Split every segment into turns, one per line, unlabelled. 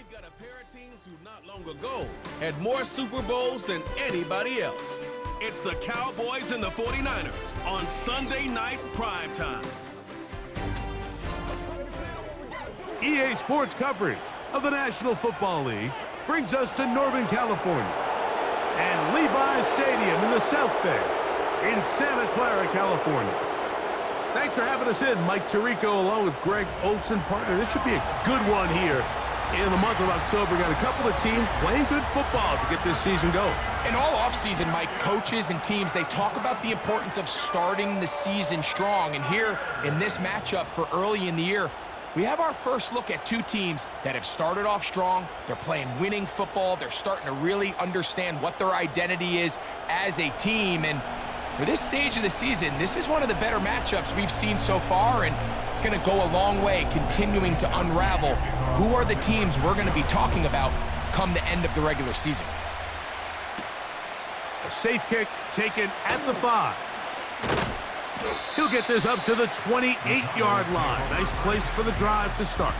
We've got a pair of teams who not long ago had more Super Bowls than anybody else. It's the Cowboys and the 49ers on Sunday Night Primetime.
EA Sports coverage of the National Football League brings us to Northern California and Levi's Stadium in the South Bay in Santa Clara, California. Thanks for having us in, Mike Tirico, along with Greg Olson. Partner, this should be a good one here in the month of October. Got a couple of teams playing good football to get this season going.
And all offseason, Mike, coaches and teams, they talk about the importance of starting the season strong. And here in this matchup for early in the year, we have our first look at two teams that have started off strong. They're playing winning football. They're starting to really understand what their identity is as a team. And for this stage of the season, this is one of the better matchups we've seen so far, and it's going to go a long way continuing to unravel who are the teams we're going to be talking about come the end of the regular season.
A safe kick taken at the 5. He'll get this up to the 28-yard line. Nice place for the drive to start.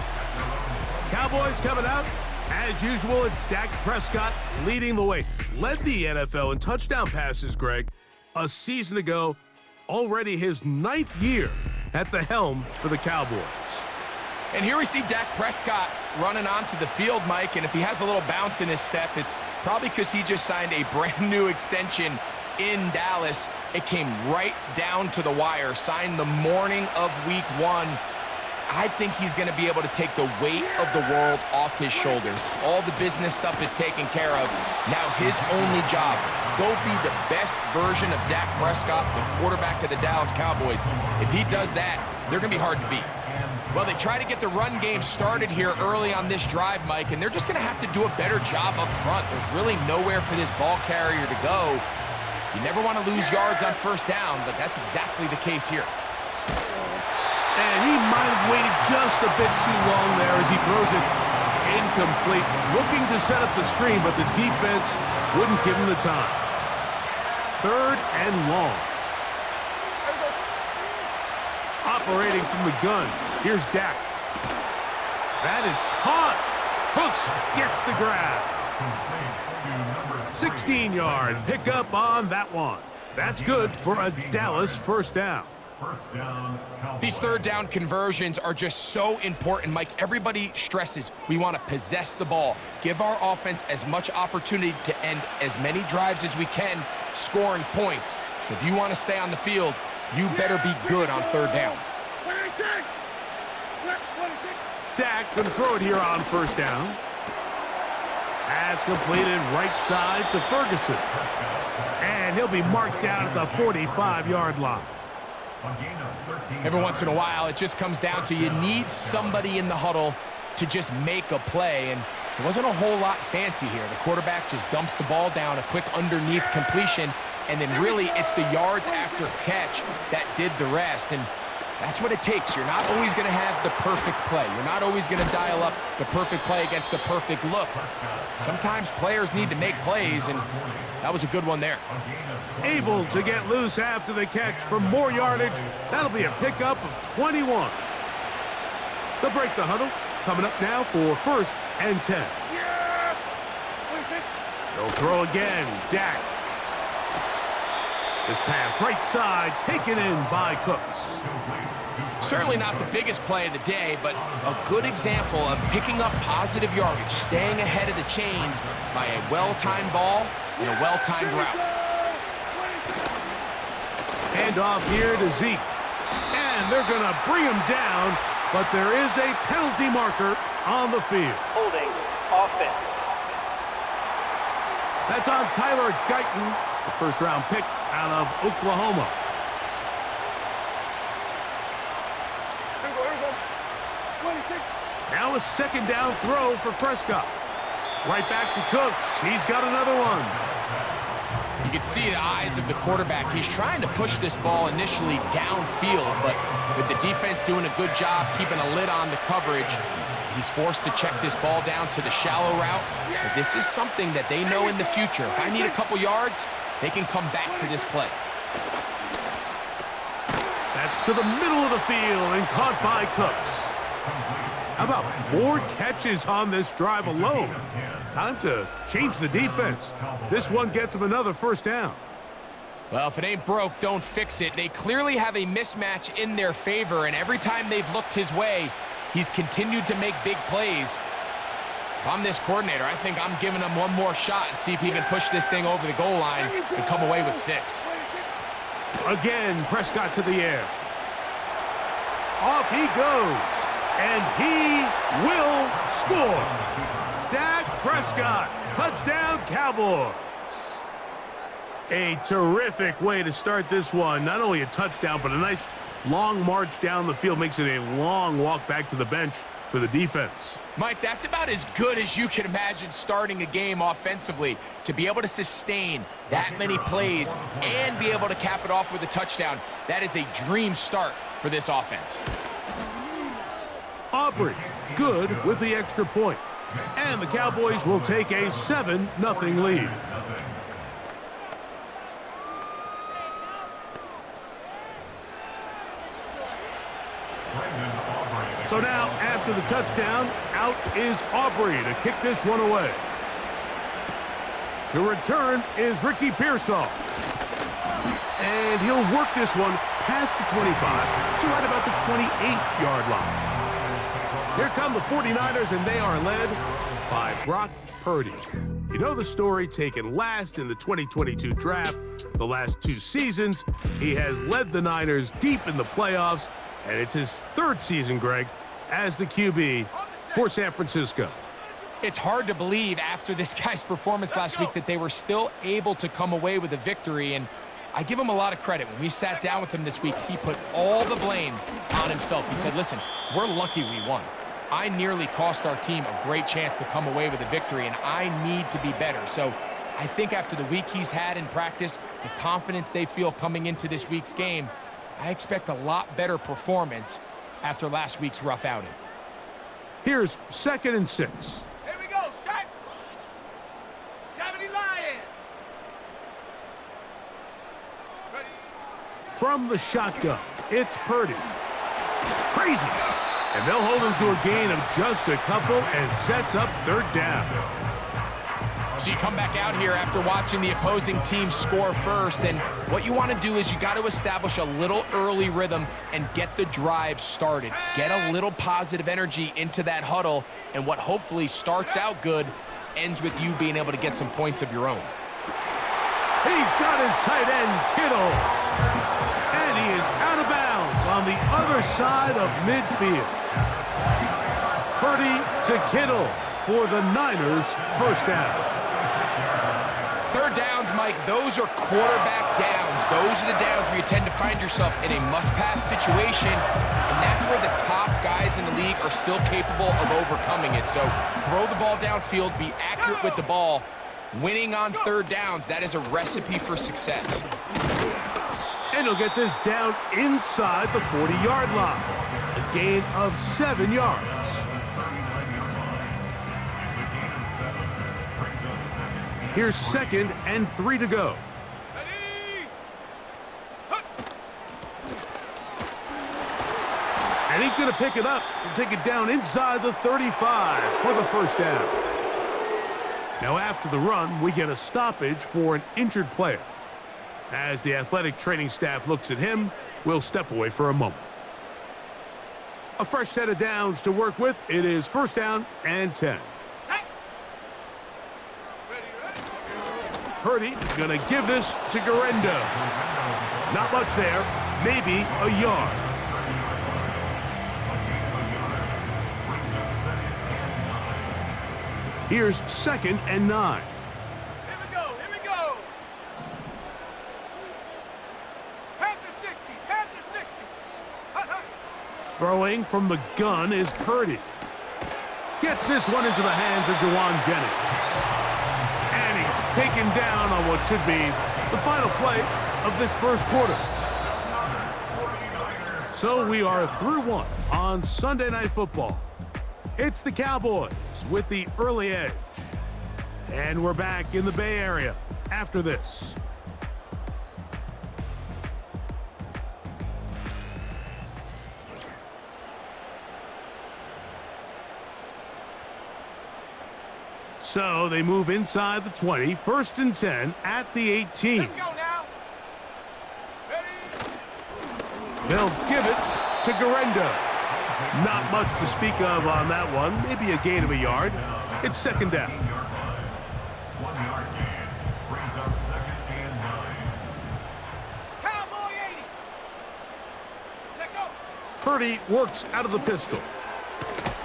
Cowboys coming out. As usual, it's Dak Prescott leading the way. Led the NFL in touchdown passes, Greg, a season ago. Already his 9th year at the helm for the Cowboys.
And here we see Dak Prescott running onto the field, Mike, and if he has a little bounce in his step, it's probably because he just signed a brand new extension in Dallas. It came right down to the wire, signed the morning of week 1. I think he's going to be able to take the weight of the world off his shoulders. All the business stuff is taken care of. Now his only job, go be the best version of Dak Prescott, the quarterback of the Dallas Cowboys. If he does that, they're going to be hard to beat. Well, they try to get the run game started here early on this drive, Mike, and they're just going to have to do a better job up front. There's really nowhere for this ball carrier to go. You never want to lose yards on first down, but that's exactly the case here.
And he might have waited just a bit too long there as he throws it incomplete. Looking to set up the screen, but the defense wouldn't give him the time. 3rd and long. Operating from the gun, here's Dak. That is caught. Hooks gets the grab. 16-yard pickup on that one. That's good for a Dallas first down.
These third down conversions are just so important, Mike. Everybody stresses we want to possess the ball, give our offense as much opportunity to end as many drives as we can, scoring points. So if you want to stay on the field, you better be good on third down.
Dak going to throw it here on first down. Pass completed right side to Ferguson. And he'll be marked down at the 45-yard line.
Every once in a while, it just comes down to you need somebody in the huddle to just make a play, and there wasn't a whole lot fancy here. The quarterback just dumps the ball down, a quick underneath completion, and then really it's the yards after catch that did the rest, and that's what it takes. You're not always going to have the perfect play. You're not always going to dial up the perfect play against the perfect look. Sometimes players need to make plays, and that was a good one there.
Able to get loose after the catch for more yardage. That'll be a pickup of 21. They'll break the huddle. Coming up now for 1st and 10. They'll throw again. Dak. This pass right side taken in by Cooks.
Certainly not the biggest play of the day, but a good example of picking up positive yardage, staying ahead of the chains by a well-timed ball and a well-timed route.
Hand off here to Zeke. And they're going to bring him down, but there is a penalty marker on the field.
Holding offense.
That's on Tyler Guyton, the first-round pick out of Oklahoma. Now a second down throw for Prescott. Right back to Cooks. He's got another one.
You can see the eyes of the quarterback. He's trying to push this ball initially downfield, but with the defense doing a good job keeping a lid on the coverage, he's forced to check this ball down to the shallow route. But this is something that they know in the future. If I need a couple yards, they can come back to this play.
That's to the middle of the field and caught by Cooks. How about 4 catches on this drive alone? Time to change the defense. This one gets him another first down.
Well, if it ain't broke, don't fix it. They clearly have a mismatch in their favor, and every time they've looked his way, he's continued to make big plays. If I'm this coordinator, I think I'm giving him one more shot and see if he can push this thing over the goal line and come away with 6.
Again, Prescott to the air. Off he goes, and he will score. Dak Prescott, touchdown Cowboys. A terrific way to start this one. Not only a touchdown, but a nice long march down the field. Makes it a long walk back to the bench for the defense.
Mike, that's about as good as you can imagine starting a game offensively. To be able to sustain that many plays and be able to cap it off with a touchdown, that is a dream start for this offense.
Aubrey, good with the extra point. And the Cowboys will take a 7-0 lead. So now, after the touchdown, out is Aubrey to kick this one away. To return is Ricky Pearsall. And he'll work this one past the 25 to right about the 28-yard line. Here come the 49ers, and they are led by Brock Purdy. You know the story, taken last in the 2022 draft. The last 2 seasons, he has led the Niners deep in the playoffs, and it's his 3rd season, Greg, as the QB for San Francisco.
It's hard to believe after this guy's performance last week that they were still able to come away with a victory, and I give him a lot of credit. When we sat down with him this week, he put all the blame on himself. He said, listen, we're lucky we won. I nearly cost our team a great chance to come away with a victory, and I need to be better. So I think after the week he's had in practice, the confidence they feel coming into this week's game, I expect a lot better performance after last week's rough outing.
Here's 2nd and 6.
Here we go, set. 70 Lion. Ready.
From the shotgun, it's Purdy. Crazy. And they'll hold him to a gain of just a couple and sets up 3rd down.
So you come back out here after watching the opposing team score first, and what you want to do is you got to establish a little early rhythm and get the drive started. Get a little positive energy into that huddle, and what hopefully starts out good ends with you being able to get some points of your own.
He's got his tight end, Kittle. And he is out of bounds on the other side of midfield. Purdy to Kittle for the Niners' first down.
3rd downs, Mike, those are quarterback downs. Those are the downs where you tend to find yourself in a must-pass situation, and that's where the top guys in the league are still capable of overcoming it. So throw the ball downfield, be accurate with the ball. Winning on 3rd downs, that is a recipe for success.
And he'll get this down inside the 40-yard line. A gain of 7 yards. Here's 2nd and 3 to go.
Ready.
And he's going to pick it up and take it down inside the 35 for the first down. Now after the run, we get a stoppage for an injured player. As the athletic training staff looks at him, we'll step away for a moment. A fresh set of downs to work with. It is 1st down and 10. Purdy gonna give this to Garendo. Not much there, maybe a yard. Here's 2nd and 9.
Here we go, here we go. Panther 60, Panther 60. Hut, hut.
Throwing from the gun is Purdy. Gets this one into the hands of Juwan Jennings. And he's taken down on what should be the final play of this first quarter. So we are through one on Sunday Night Football. It's the Cowboys with the early edge. And we're back in the Bay Area after this. So they move inside the 20, 1st and 10 at the 18.
Let's go now. Ready?
They'll give it to Garendo. Not much to speak of on that one. Maybe a gain of a yard. It's 2nd down.
1-yard gain brings up 2nd and 9.
Cowboy 80. Check go.
Purdy works out of the pistol.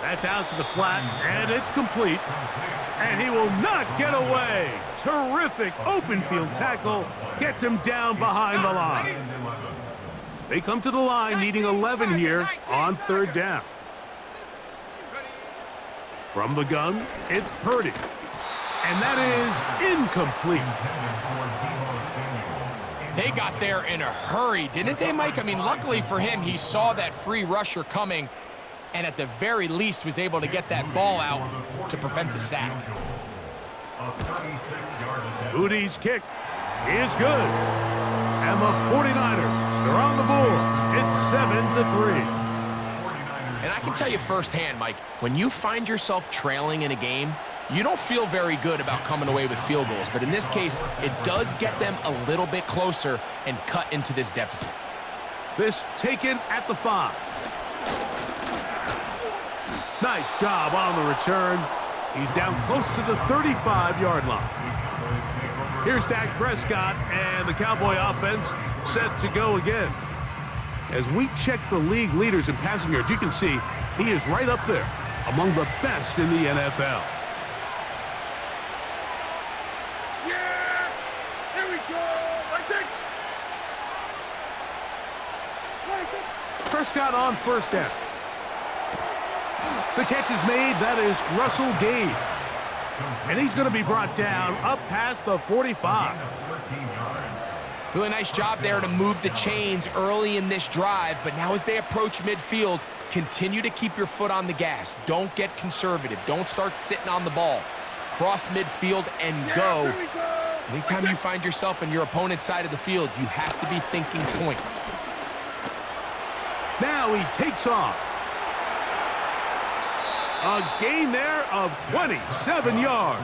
That's out to the flat, and it's complete. And he will not get away. Terrific open field tackle. Gets him down behind the line. They come to the line needing 11 here on 3rd down. From the gun, it's Purdy. And that is incomplete.
They got there in a hurry, didn't they, Mike? I mean, luckily for him, he saw that free rusher coming and at the very least was able to get that ball out to prevent the sack.
Moody's kick is good. And the 49ers are on the board. It's 7-3.
And I can tell you firsthand, Mike, when you find yourself trailing in a game, you don't feel very good about coming away with field goals. But in this case, it does get them a little bit closer and cut into this deficit.
This taken at the 5. Nice job on the return. He's down close to the 35-yard line. Here's Dak Prescott and the Cowboy offense set to go again. As we check the league leaders in passing yards, you can see he is right up there among the best in the NFL.
Yeah. Here we go. Let's take.
Prescott on 1st down. The catch is made. That is Russell Gage. And he's going to be brought down up past the 45.
Really nice job there to move the chains early in this drive, but now as they approach midfield, continue to keep your foot on the gas. Don't get conservative. Don't start sitting on the ball. Cross midfield and go. Anytime you find yourself on your opponent's side of the field, you have to be thinking points.
Now he takes off. A gain there of 27 yards.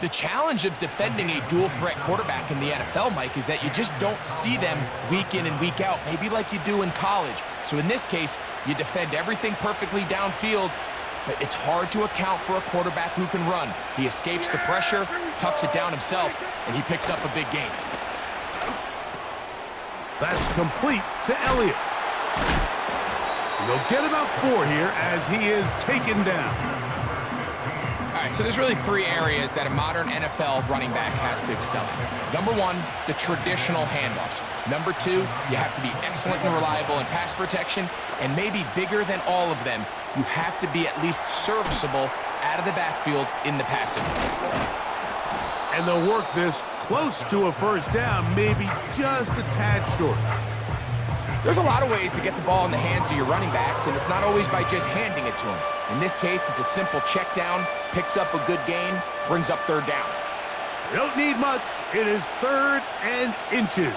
The challenge of defending a dual-threat quarterback in the NFL, Mike, is that you just don't see them week in and week out, maybe like you do in college. So in this case, you defend everything perfectly downfield, but it's hard to account for a quarterback who can run. He escapes the pressure, tucks it down himself, and he picks up a big gain.
That's complete to Elliott. And they'll get about 4 here as he is taken down.
All right, so there's really 3 areas that a modern NFL running back has to excel in. Number 1, the traditional handoffs. Number 2, you have to be excellent and reliable in pass protection. And maybe bigger than all of them, you have to be at least serviceable out of the backfield in the passing.
And they'll work this close to a 1st down, maybe just a tad short.
There's a lot of ways to get the ball in the hands of your running backs, and it's not always by just handing it to them. In this case, it's a simple check down, picks up a good gain, brings up 3rd down.
They don't need much. It is 3rd and inches.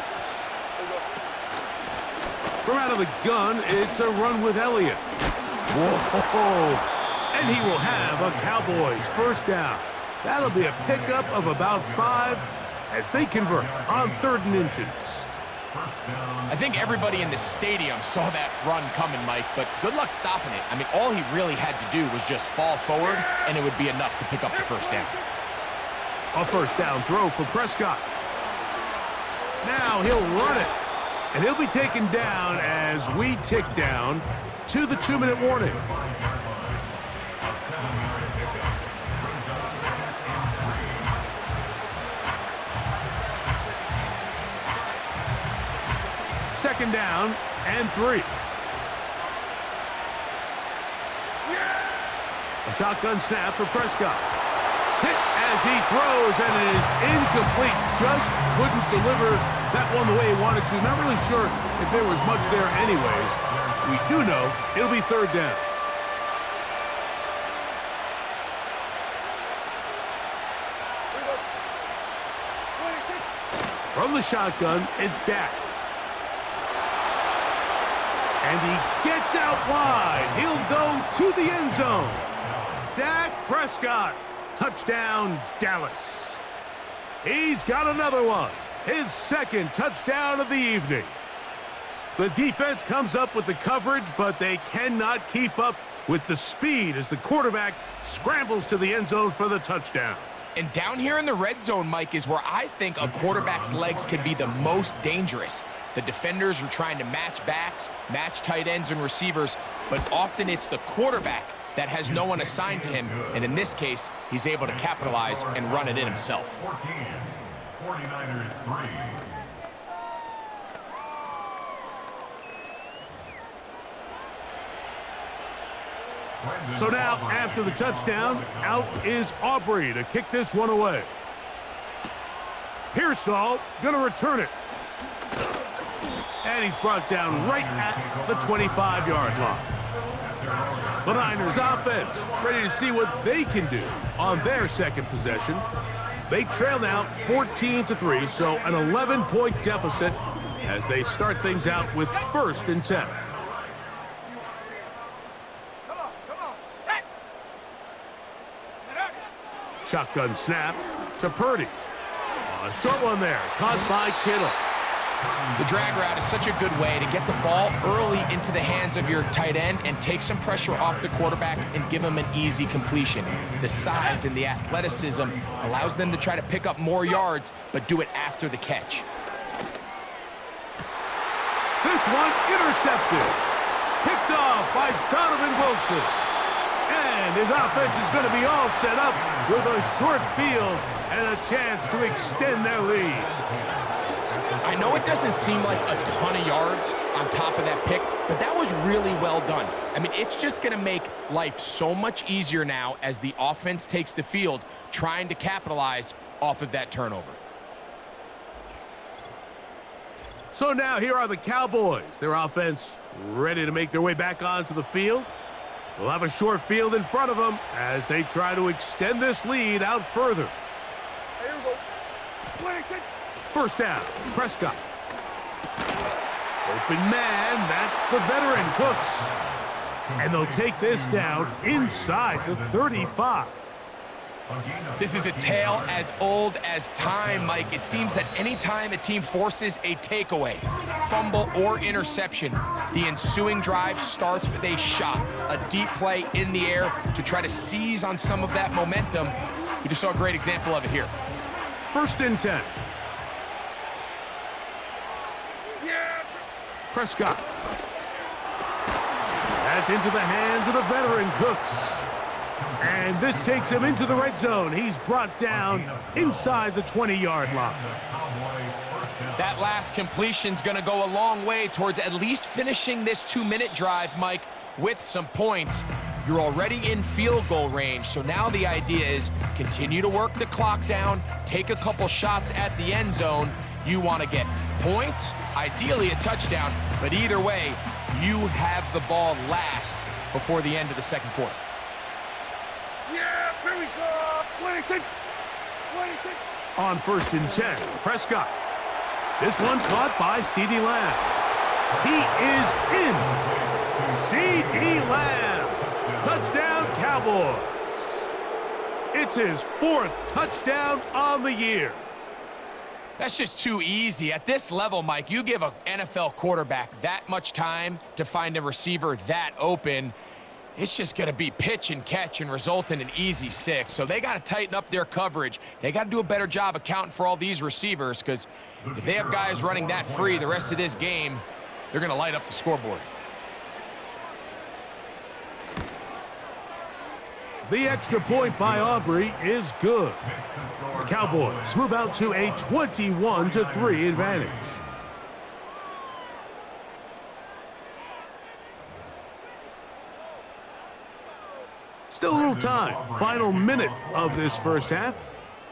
From out of the gun, it's a run with Elliott. Whoa! And he will have a Cowboys 1st down. That'll be a pickup of about 5 as they convert on 3rd and inches.
I think everybody in the stadium saw that run coming, Mike, but good luck stopping it. I mean, all he really had to do was just fall forward, and it would be enough to pick up the 1st down.
A 1st down throw for Prescott. Now he'll run it, and he'll be taken down as we tick down to the 2-minute warning. Second down and 3. A shotgun snap for Prescott. Hit as he throws, and it is incomplete. Just couldn't deliver that one the way he wanted to. Not really sure if there was much there anyways. We do know it'll be 3rd down. From the shotgun, it's Dak. And he gets out wide. He'll go to the end zone. Dak Prescott Touchdown, Dallas. He's got another one. His second touchdown of the evening. The defense comes up with the coverage, but they cannot keep up with the speed as the quarterback scrambles to the end zone for the touchdown.
And down here in the red zone, Mike, is where I think a quarterback's legs can be the most dangerous. The defenders are trying to match backs, match tight ends and receivers, but often it's the quarterback that has no one assigned to him, and in this case, he's able to capitalize and run it in himself.
49ers 3.
So now, after the touchdown, out is Aubrey to kick this one away. Pearsall gonna return it. And he's brought down right at the 25-yard line. The Niners offense ready to see what they can do on their second possession. They trail now 14-3, so an 11-point deficit as they start things out with 1st and 10. Shotgun snap to Purdy. A short one there, caught by Kittle.
The drag route is such a good way to get the ball early into the hands of your tight end and take some pressure off the quarterback and give him an easy completion. The size and the athleticism allows them to try to pick up more yards, but do it after the catch.
This one intercepted. Picked off by Donovan Wilson. And his offense is going to be all set up with a short field and a chance to extend their lead.
I know it doesn't seem like a ton of yards on top of that pick, but that was really well done. I mean, it's just going to make life so much easier now as the offense takes the field, trying to capitalize off of that turnover.
So now here are the Cowboys. Their offense ready to make their way back onto the field. They'll have a short field in front of them as they try to extend this lead out further.
Here we go.
First down, Prescott. Open man, that's the veteran Cooks. And they'll take this down inside the 35.
This is a tale as old as time, Mike. It seems that anytime a team forces a takeaway, fumble, or interception, the ensuing drive starts with a shot, a deep play in the air to try to seize on some of that momentum. We just saw a great example of it here.
1st and 10. Prescott. That's into the hands of the veteran Cooks. And this takes him into the red zone. He's brought down inside the 20-yard line.
That last completion's going to go a long way towards at least finishing this 2-minute drive, Mike, with some points. You're already in field goal range, so now the idea is continue to work the clock down, take a couple shots at the end zone. You want to get points, ideally a touchdown, but either way, you have the ball last before the end of the second quarter.
Yeah, here we go. 26.
On 1st and 10, Prescott. This one caught by C.D. Lamb. He is in. C.D. Lamb. Touchdown, Cowboys. It's his 4th touchdown on the year.
That's just too easy. At this level, Mike, you give an NFL quarterback that much time to find a receiver that open, it's just going to be pitch and catch and result in an easy 6. So they got to tighten up their coverage. They got to do a better job accounting for all these receivers, because if they have guys running that free the rest of this game, they're going to light up the scoreboard.
The extra point by Aubrey is good. The Cowboys move out to a 21-3 advantage. Still a little time. Final minute of this first half.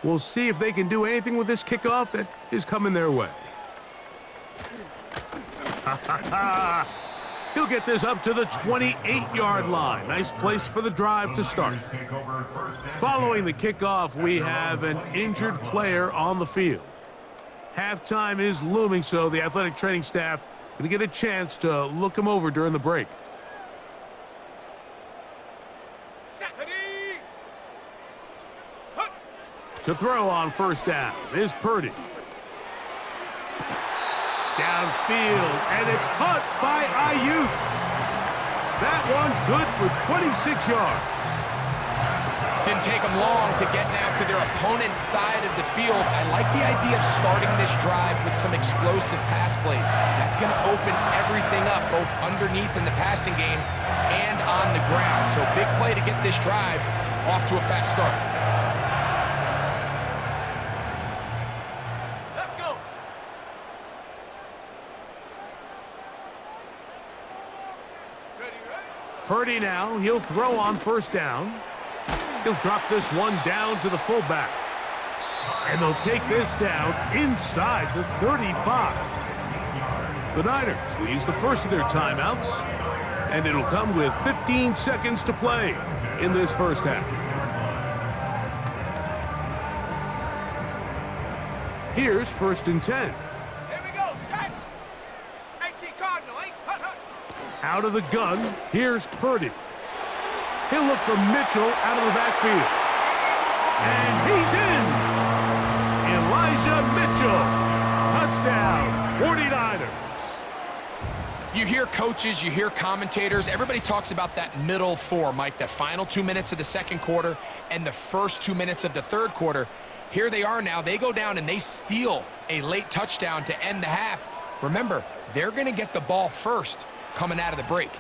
We'll see if they can do anything with this kickoff that is coming their way. He'll get this up to the 28-yard line. Nice place for the drive to start. Following the kickoff, we have an injured player on the field. Halftime is looming, so the athletic training staff going to get a chance to look him over during the break. To throw on first down is Purdy. Downfield, and it's caught by Ayuk. That one good for 26 yards.
Didn't take them long to get now to their opponent's side of the field. I like the idea of starting this drive with some explosive pass plays. That's going to open everything up, both underneath in the passing game and on the ground. So big play to get this drive off to a fast start.
Let's go. Ready, ready?
Purdy now, he'll throw on first down. He'll drop this one down to the fullback. And they'll take this down inside the 35. The Niners will use the first of their timeouts, and it'll come with 15 seconds to play in this first half. Here's 1st and 10.
Here we go, set. 18 Cardinal, 8, hut, hut.
Out of the gun, here's Purdy. He'll look for Mitchell out of the backfield. And he's in! Elijah Mitchell. Touchdown, 49ers.
You hear coaches, you hear commentators, everybody talks about that middle four, Mike, the final 2 minutes of the second quarter and the first 2 minutes of the third quarter. Here they are now. They go down and they steal a late touchdown to end the half. Remember, they're going to get the ball first coming out of the break.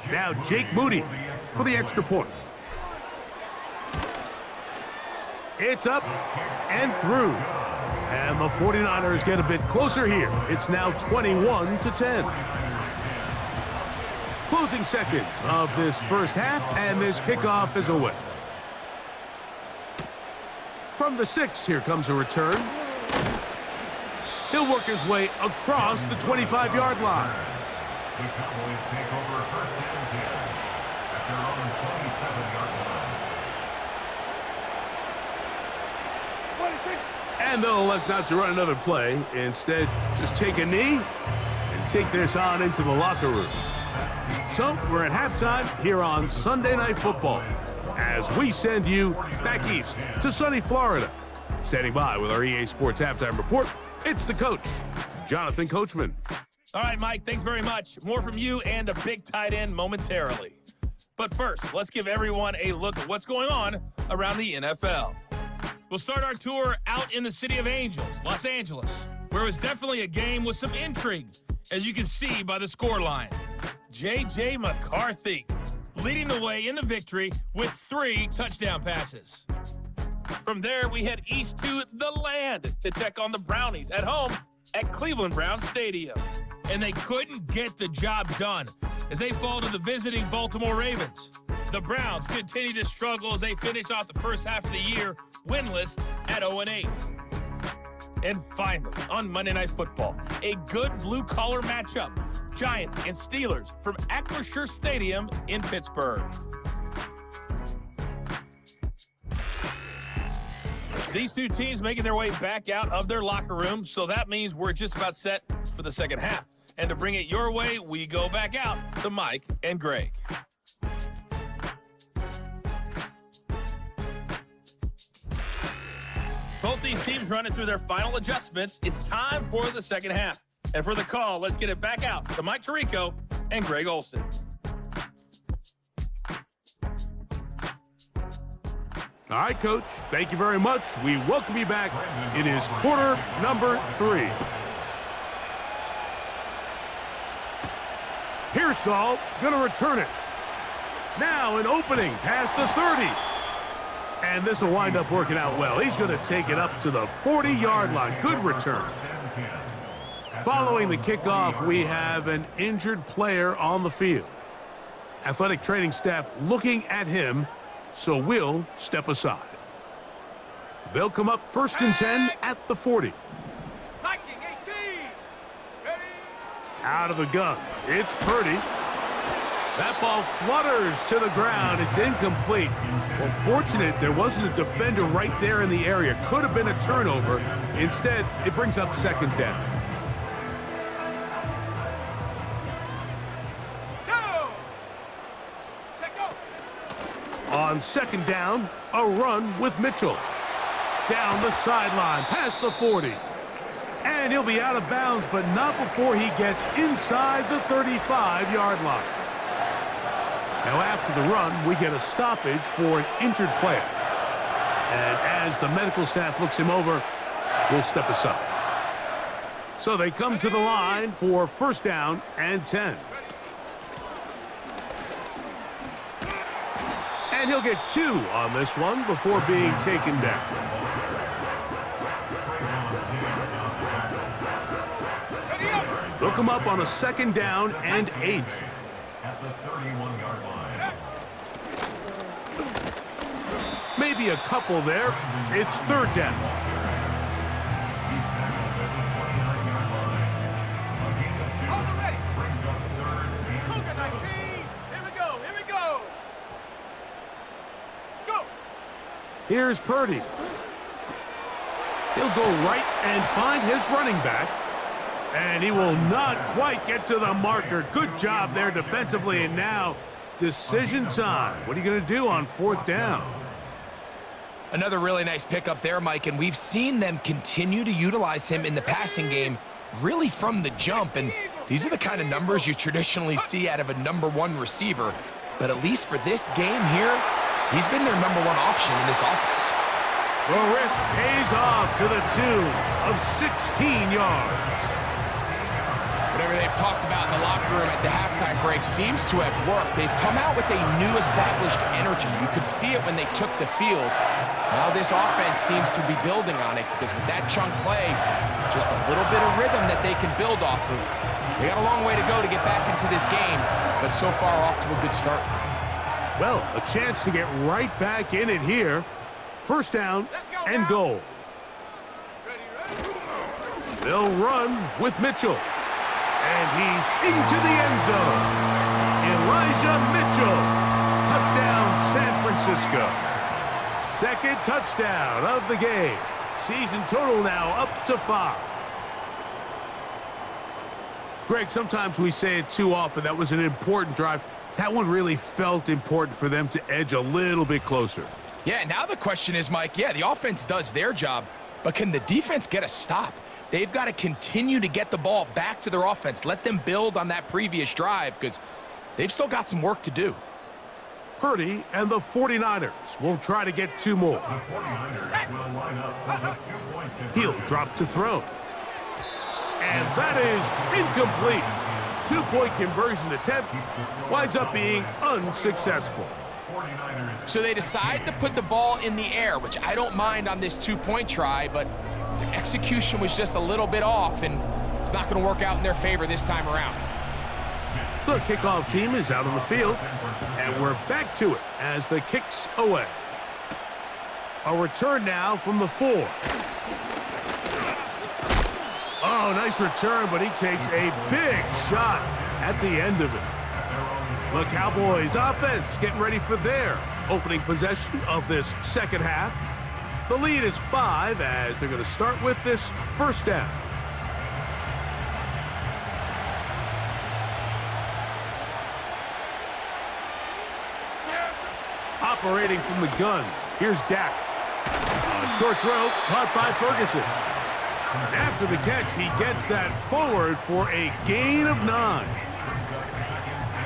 Now Jake Moody for the extra point. It's up and through. And the 49ers get a bit closer here. It's now 21-10. Closing seconds of this first half, and this kickoff is away. From the 6, here comes a return. He'll work his way across the 25-yard line.
The Cowboys take over 1st and 10 at their own 27-yard line.
And they'll elect not to run another play. Instead, just take a knee and take this on into the locker room. So we're at halftime here on Sunday Night Football as we send you back east to sunny Florida. Standing by with our EA Sports Halftime Report, it's the coach, Jonathan Coachman.
All right, Mike, thanks very much. More from you and the big tight end momentarily. But first, let's give everyone a look at what's going on around the NFL. We'll start our tour out in the City of Angels, Los Angeles, where it was definitely a game with some intrigue, as you can see by the scoreline. J.J. McCarthy leading the way in the victory with 3 touchdown passes. From there, we head east to the land to take on the Brownies at home at Cleveland Browns Stadium.
And they couldn't get the job done as they fall to the visiting Baltimore Ravens. The Browns continue to struggle as they finish off the first half of the year winless at 0-8.
And finally, on Monday Night Football, a good blue-collar matchup. Giants and Steelers from Acrisure Stadium in Pittsburgh. These two teams making their way back out of their locker room, so that means we're just about set for the second half. And to bring it your way, we go back out to Mike and Greg. Both these teams running through their final adjustments. It's time for the second half. And for the call, let's get it back out to Mike Tirico and Greg Olson.
All right, Coach, thank you very much. We welcome you back. It is quarter number 3. Pearsall going to return it. Now an opening past the 30. And this will wind up working out well. He's going to take it up to the 40-yard line. Good return. Following the kickoff, we have an injured player on the field. Athletic training staff looking at him, so we'll step aside. They'll come up 1st and 10 at the 40.
Viking 18. Ready?
Out of the gun, it's Purdy. That ball flutters to the ground. It's incomplete. Well, fortunate there wasn't a defender right there in the area. Could have been a turnover. Instead, it brings up 2nd down. On second down, a run with Mitchell. Down the sideline, past the 40. And he'll be out of bounds, but not before he gets inside the 35-yard line. Now after the run, we get a stoppage for an injured player. And as the medical staff looks him over, we'll step aside. So they come to the line for first down and 10. And he'll get 2 on this one before being taken down. They'll come up on a second down and 8.
At the 31-yard line.
Maybe a couple there. It's third down.
He's tackled at the 29-yard line. A gain of 2.
On the ready.
Brings up third and
Cougar
7.
19. Here we go. Here we go. Go.
Here's Purdy. He'll go right and find his running back. And he will not quite get to the marker. Good job there defensively. And now, decision time. What are you going to do on fourth down?
Another really nice pickup there, Mike, and we've seen them continue to utilize him in the passing game really from the jump, and these are the kind of numbers you traditionally see out of a #1 receiver, but at least for this game here, he's been their #1 option in this offense.
The risk pays off to the tune of 16 yards.
Whatever they've talked about in the locker room at the halftime break seems to have worked. They've come out with a new established energy. You could see it when they took the field. Now this offense seems to be building on it because with that chunk play, just a little bit of rhythm that they can build off of. They got a long way to go to get back into this game, but so far off to a good start.
Well, a chance to get right back in it here. First down and goal. They'll run with Mitchell. And he's into the end zone. Elijah Mitchell. Touchdown, San Francisco. Second touchdown of the game. Season total now up to 5. Greg, sometimes we say it too often. That was an important drive. That one really felt important for them to edge a little bit closer.
Yeah, now the question is, Mike, yeah, the offense does their job, but can the defense get a stop? They've got to continue to get the ball back to their offense. Let them build on that previous drive because they've still got some work to do.
Purdy and the 49ers will try to get 2 more.
The 49ers will line up for the 2-point conversion.
He'll drop to throw. And that is incomplete. 2-point conversion attempt winds up being unsuccessful.
49ers.
So they decide to put the ball in the air, which I don't mind on this 2-point try, but the execution was just a little bit off, and it's not going to work out in their favor this time around.
The kickoff team is out on the field, and we're back to it as the kick's away. A return now from the 4. Oh, nice return, but he takes a big shot at the end of it. The Cowboys offense getting ready for their opening possession of this second half. The lead is 5 as they're going to start with this first down. Operating from the gun, here's Dak. A short throw caught by Ferguson. And after the catch, he gets that forward for a gain of 9.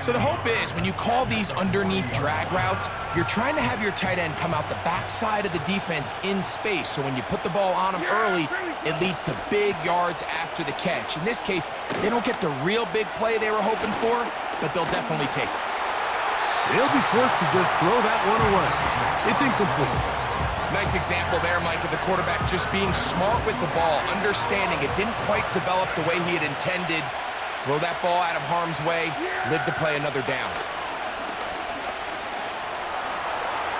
So the hope is when you call these underneath drag routes, you're trying to have your tight end come out the backside of the defense in space. So when you put the ball on him early, it leads to big yards after the catch. In this case, they don't get the real big play they were hoping for, but they'll definitely take it.
They'll be forced to just throw that one away. It's incomplete.
Nice example there, Mike, of the quarterback just being smart with the ball, understanding it didn't quite develop the way he had intended. Throw that ball out of harm's way, live to play another down.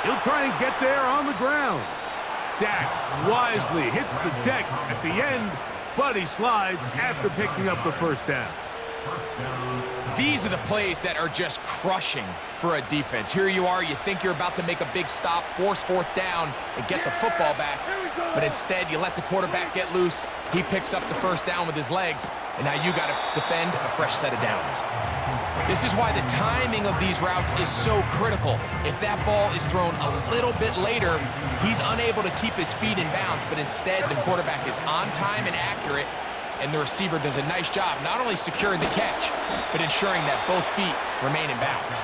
He'll try and get there on the ground. Dak wisely hits the deck at the end, but he slides after picking up the first down.
These are the plays that are just crushing for a defense. Here you are, you think you're about to make a big stop, force fourth down, and get the football back. But instead, you let the quarterback get loose. He picks up the first down with his legs, and now you got to defend a fresh set of downs. This is why the timing of these routes is so critical. If that ball is thrown a little bit later, he's unable to keep his feet in bounds, but instead the quarterback is on time and accurate, and the receiver does a nice job not only securing the catch, but ensuring that both feet remain in bounds.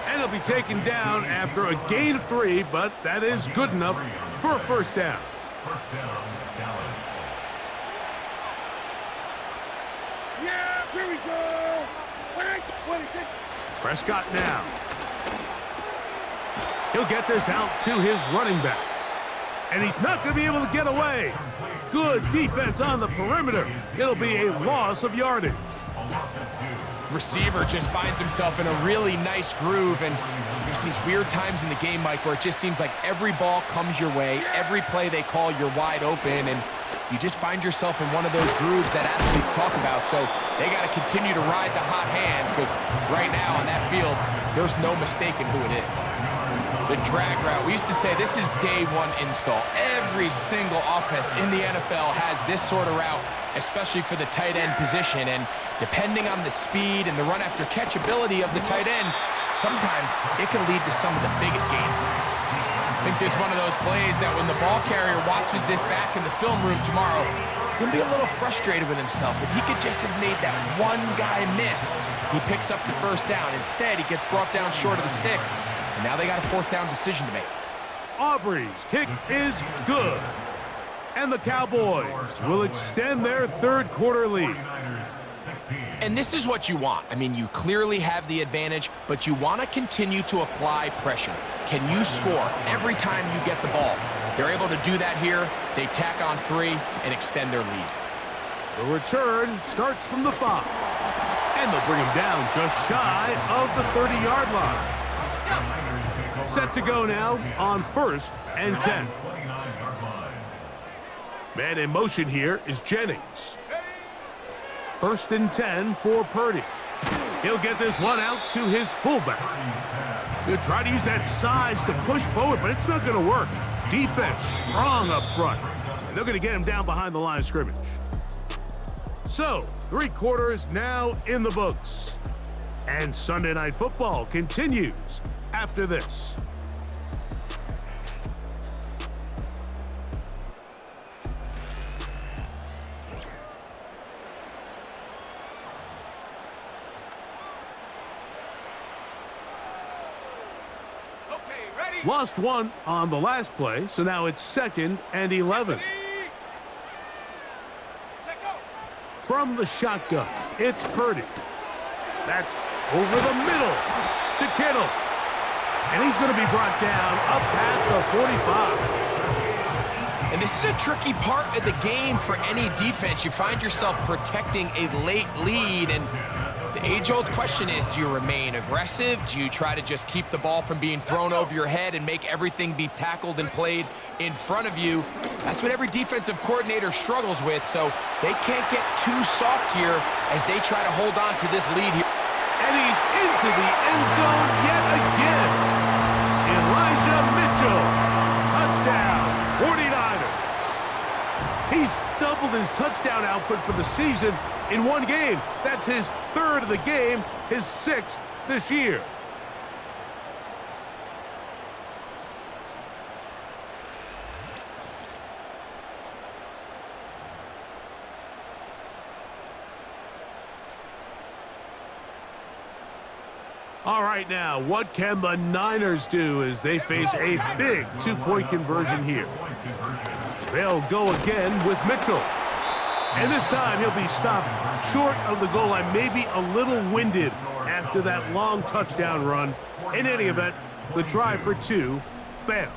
And he'll be taken down after a gain of 3, but that is good enough for a first down.
First down, Dallas.
Yeah, here we go.
Prescott now. He'll get this out to his running back. And he's not going to be able to get away. Good defense on the perimeter. It'll be a loss of yardage.
Receiver just finds himself in a really nice groove, and there's these weird times in the game, Mike, where it just seems like every ball comes your way, every play they call, you're wide open, and you just find yourself in one of those grooves that athletes talk about. So they got to continue to ride the hot hand, because right now on that field, there's no mistaking who it is. The drag route, we used to say this is day one install. Every single offense in the NFL has this sort of route, especially for the tight end position, and depending on the speed and the run after catch ability of the tight end, sometimes it can lead to some of the biggest gains. I think this is one of those plays that when the ball carrier watches this back in the film room tomorrow, he's going to be a little frustrated with himself. If he could just have made that one guy miss, he picks up the first down. Instead, he gets brought down short of the sticks, and now they got a fourth down decision to make.
Aubrey's kick is good. And the Cowboys will extend their third quarter lead.
And this is what you want. I mean, you clearly have the advantage, but you want to continue to apply pressure. Can you score every time you get the ball? They're able to do that here. They tack on 3 and extend their lead.
The return starts from the 5. And they'll bring him down just shy of the 30-yard line. Set to go now on 1st and 10. Man in motion here is Jennings. 1st and 10 for Purdy. He'll get this one out to his fullback. He'll try to use that size to push forward, but it's not going to work. Defense strong up front. And they're going to get him down behind the line of scrimmage. So, 3 quarters now in the books. And Sunday Night Football continues after this. Lost 1 on the last play, so now it's 2nd and 11. From the shotgun, it's Purdy. That's over the middle to Kittle. And he's going to be brought down up past the 45.
And this is a tricky part of the game for any defense. You find yourself protecting a late lead, and the age-old question is, do you remain aggressive? Do you try to just keep the ball from being thrown over your head and make everything be tackled and played in front of you? That's what every defensive coordinator struggles with, so they can't get too soft here as they try to hold on to this lead here.
And he's into the end zone yet again. Elijah Mitchell, touchdown, 49ers. He's doubled his touchdown output for the season in one game. That's his 3rd of the game, his 6th this year. All right, now, what can the Niners do as they face a big 2-point conversion here? They'll go again with Mitchell. And this time he'll be stopped short of the goal line, maybe a little winded after that long touchdown run. In any event, the try for 2 fails.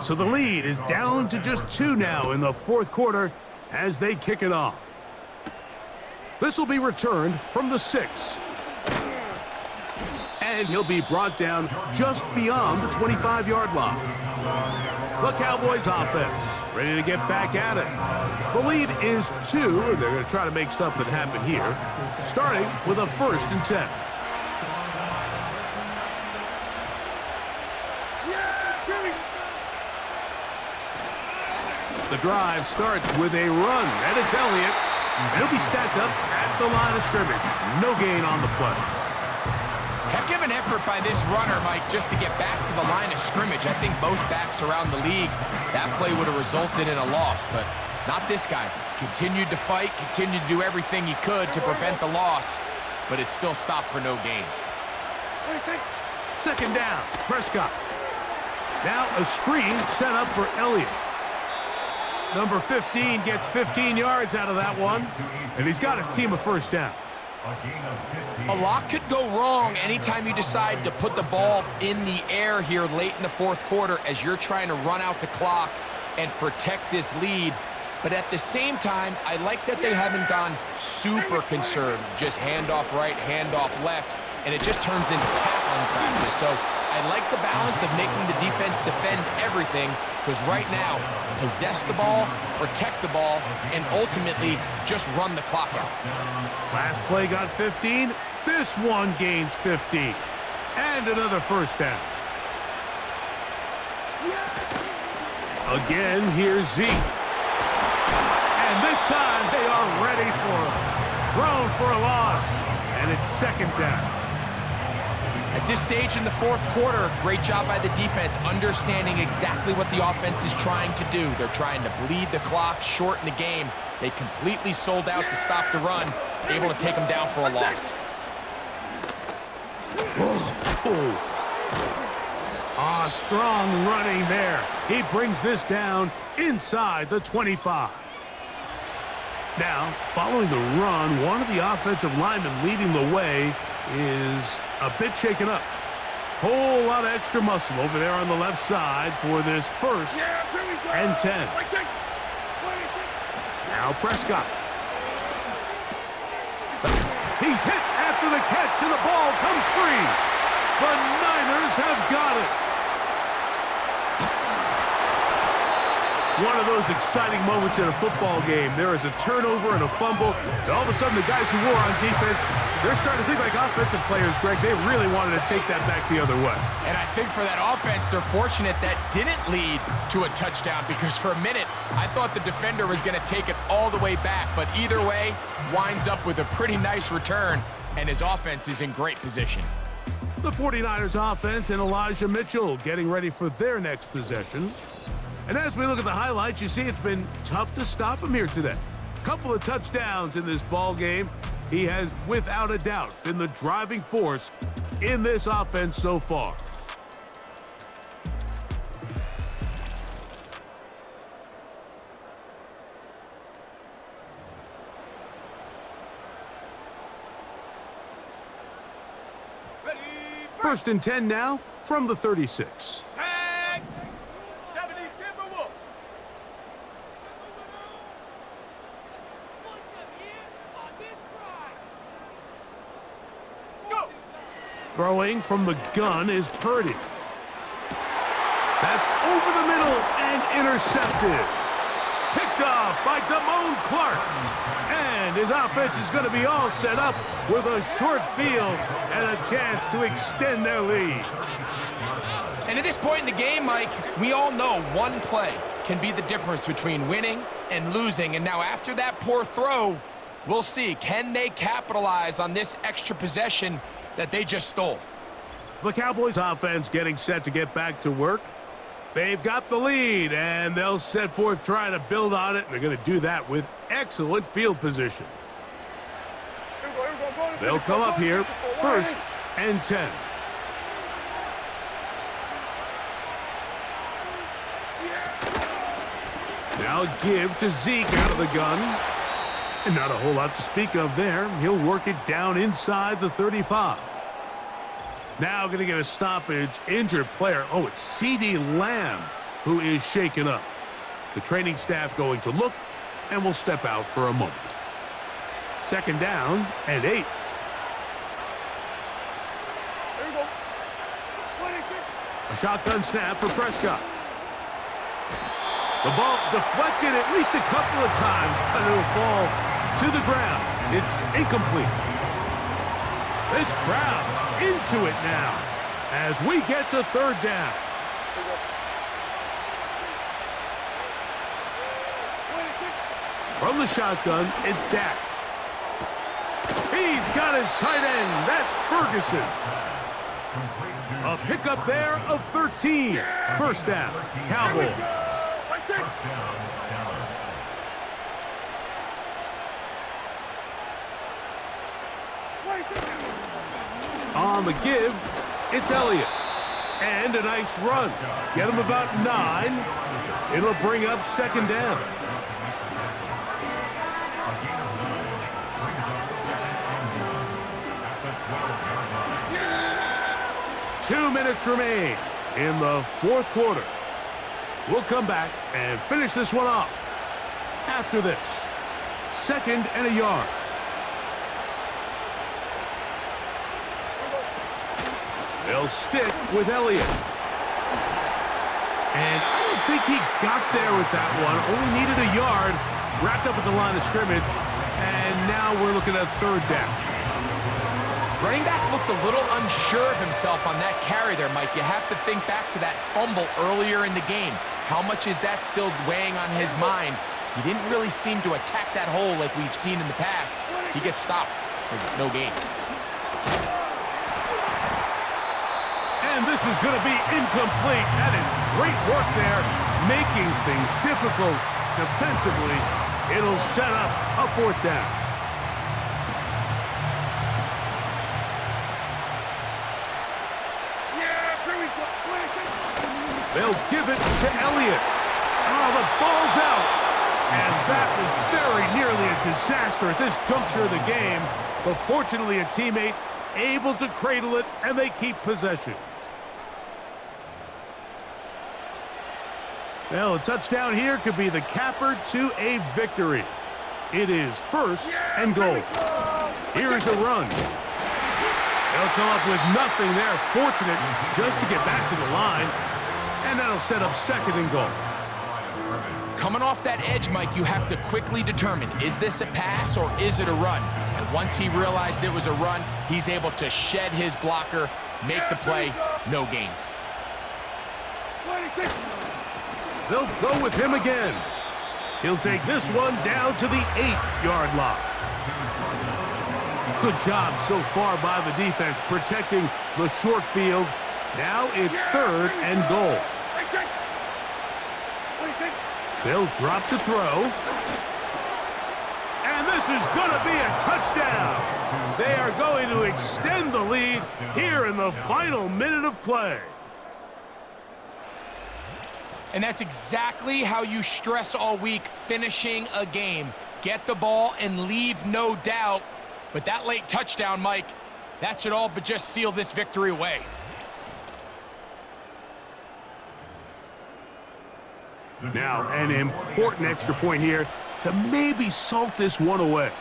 So the lead is down to just 2 now in the fourth quarter as they kick it off. This will be returned from the 6. And he'll be brought down just beyond the 25-yard line. The Cowboys offense ready to get back at it. The lead is 2, and they're going to try to make something happen here, starting with a 1st and 10. The drive starts with a run, and it's Elliott. He'll be stacked up at the line of scrimmage. No gain on the play.
Heck of an effort by this runner, Mike, just to get back to the line of scrimmage. I think most backs around the league, that play would have resulted in a loss, but not this guy. Continued to fight, continued to do everything he could to prevent the loss, but it still stopped for no gain.
2nd down, Prescott. Now a screen set up for Elliott. Number 15 gets 15 yards out of that one, and he's got his team a 1st down.
A lot could go wrong anytime you decide to put the ball in the air here late in the fourth quarter as you're trying to run out the clock and protect this lead. But at the same time, I like that they haven't gone super conservative. Just handoff right, handoff left, and it just turns into tackling practice. So I like the balance of making the defense defend everything, because right now, possess the ball, protect the ball, and ultimately just run the clock out.
Last play got 15. This one gains 15. And another 1st down. Again, here's Zeke. And this time they are ready for him. Thrown for a loss. And it's 2nd down.
At this stage in the fourth quarter, great job by the defense, understanding exactly what the offense is trying to do. They're trying to bleed the clock, shorten the game. They completely sold out to stop the run, able to take them down for a loss.
Strong running there. He brings this down inside the 25. Now, following the run, one of the offensive linemen leading the way is a bit shaken up. Whole lot of extra muscle over there on the left side for this 1st and 10. Now Prescott. He's hit after the catch, and the ball comes free. The Niners have got it. One of those exciting moments in a football game. There is a turnover and a fumble, and all of a sudden the guys who were on defense, they're starting to think like offensive players, Greg. They really wanted to take that back the other way.
And I think for that offense, they're fortunate that didn't lead to a touchdown, because for a minute, I thought the defender was going to take it all the way back. But either way, winds up with a pretty nice return, and his offense is in great position.
The 49ers offense and Elijah Mitchell getting ready for their next possession. And as we look at the highlights, you see it's been tough to stop him here today. Couple of touchdowns in this ball game. He has, without a doubt, been the driving force in this offense so far.
Ready,
1st and 10 now from the 36.
Tag. 70 Timberwolves. Go.
Throwing from the gun is Purdy. That's over the middle and intercepted. Picked off by Damone Clark. And his offense is going to be all set up with a short field and a chance to extend their lead.
And at this point in the game, Mike, we all know one play can be the difference between winning and losing. And now after that poor throw, we'll see, can they capitalize on this extra possession that they just stole?
The Cowboys offense getting set to get back to work. They've got the lead, and they'll set forth trying to build on it. They're going to do that with excellent field position. They'll come up here, 1st and 10. Now give to Zeke out of the gun. And not a whole lot to speak of there. He'll work it down inside the 35. Now going to get a stoppage. Injured player. Oh, it's C.D. Lamb who is shaken up. The training staff going to look and will step out for a moment. 2nd down and 8. A shotgun snap for Prescott. The ball deflected at least a couple of times, but it'll fall to the ground. It's incomplete. This crowd into it now as we get to 3rd down. From the shotgun, it's Dak. He's got his tight end. That's Ferguson. A pickup there of 13. 1st down, Cowboys. On the give, it's Elliott. And a nice run. Get him about 9. It'll bring up 2nd down. Two minutes remain in the 4th quarter. We'll come back and finish this one off after this. 2nd and a yard. They'll stick with Elliott. And I don't think he got there with that one. Only needed a yard. Wrapped up at the line of scrimmage. And now we're looking at 3rd down.
Running back looked a little unsure of himself on that carry there, Mike. You have to think back to that fumble earlier in the game. How much is that still weighing on his mind? He didn't really seem to attack that hole like we've seen in the past. He gets stopped for no gain.
And this is going to be incomplete. That is great work there, making things difficult defensively. It'll set up a 4th down. They'll give it to Elliott. Oh, the ball's out. And that was very nearly a disaster at this juncture of the game. But fortunately, a teammate able to cradle it, and they keep possession. Well, a touchdown here could be the capper to a victory. It is 1st and goal. Here's a run. They'll come up with nothing there. Fortunate just to get back to the line. And that'll set up 2nd and goal.
Coming off that edge, Mike, you have to quickly determine, is this a pass or is it a run? And once he realized it was a run, he's able to shed his blocker, make the play, no gain.
They'll go with him again. He'll take this one down to the 8-yard line. Good job so far by the defense protecting the short field. Now it's 3rd and goal. They'll drop to throw. And this is going to be a touchdown. They are going to extend the lead here in the final minute of play.
And that's exactly how you stress all week, finishing a game. Get the ball and leave no doubt. But that late touchdown, Mike, that should all but just seal this victory away.
Now, an important extra point here to maybe salt this one away.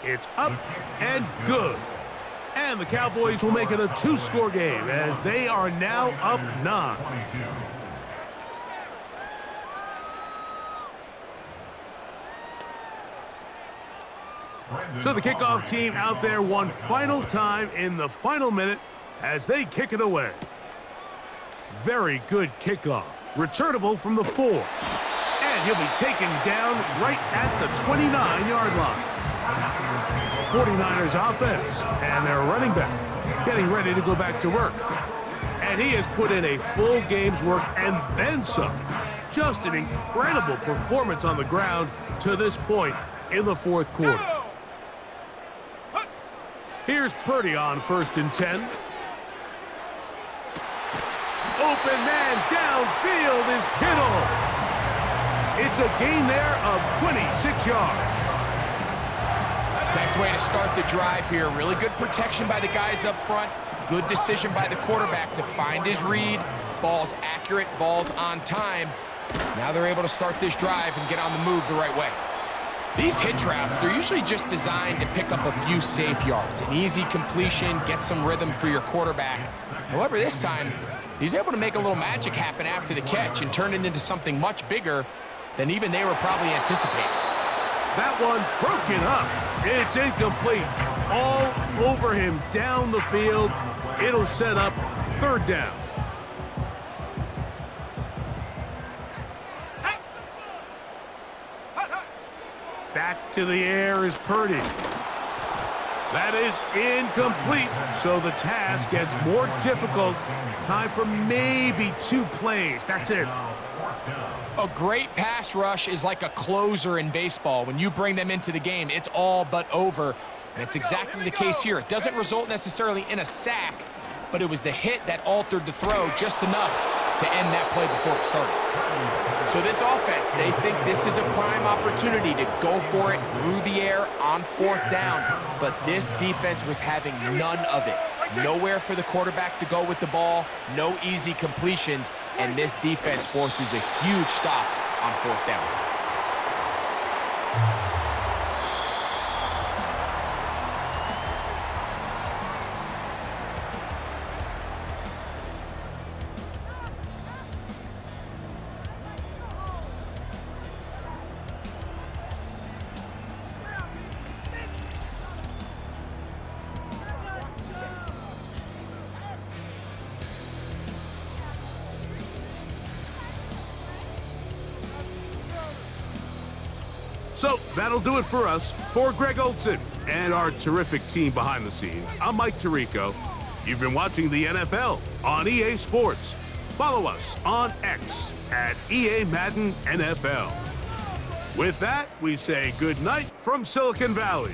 It's up and good. And the Cowboys will make it a 2-score game as they are now up 9. So the kickoff team out there one final time in the final minute as they kick it away. Very good kickoff. Returnable from the 4. And he'll be taken down right at the 29-yard line. 49ers offense and their running back getting ready to go back to work. And he has put in a full game's work and then some. Just an incredible performance on the ground to this point in the 4th quarter. Here's Purdy on 1st and 10. Open man downfield is Kittle. It's a gain there of 26 yards.
Nice Nice way to start the drive here. Really good protection by the guys up front. Good decision by the quarterback to find his read. Ball's accurate, ball's on time. Now they're able to start this drive and get on the move the right way. These hitch routes, they're usually just designed to pick up a few safe yards. An easy completion, get some rhythm for your quarterback. However, this time, he's able to make a little magic happen after the catch and turn it into something much bigger than even they were probably anticipating.
That one broken up. It's incomplete. All over him down the field. It'll set up third down. Back to the air is Purdy. That is incomplete, so the task gets more difficult. Time for maybe 2 plays. That's it.
A great pass rush is like a closer in baseball. When you bring them into the game, it's all but over. And it's exactly the case here. It doesn't result necessarily in a sack, but it was the hit that altered the throw just enough to end that play before it started. So this offense, they think this is a prime opportunity to go for it through the air on 4th down, but this defense was having none of it. Nowhere for the quarterback to go with the ball, no easy completions, and this defense forces a huge stop on 4th down.
So that'll do it for us. For Greg Olson and our terrific team behind the scenes, I'm Mike Tirico. You've been watching the NFL on EA Sports. Follow us on X at EA Madden NFL. With that, we say good night from Silicon Valley.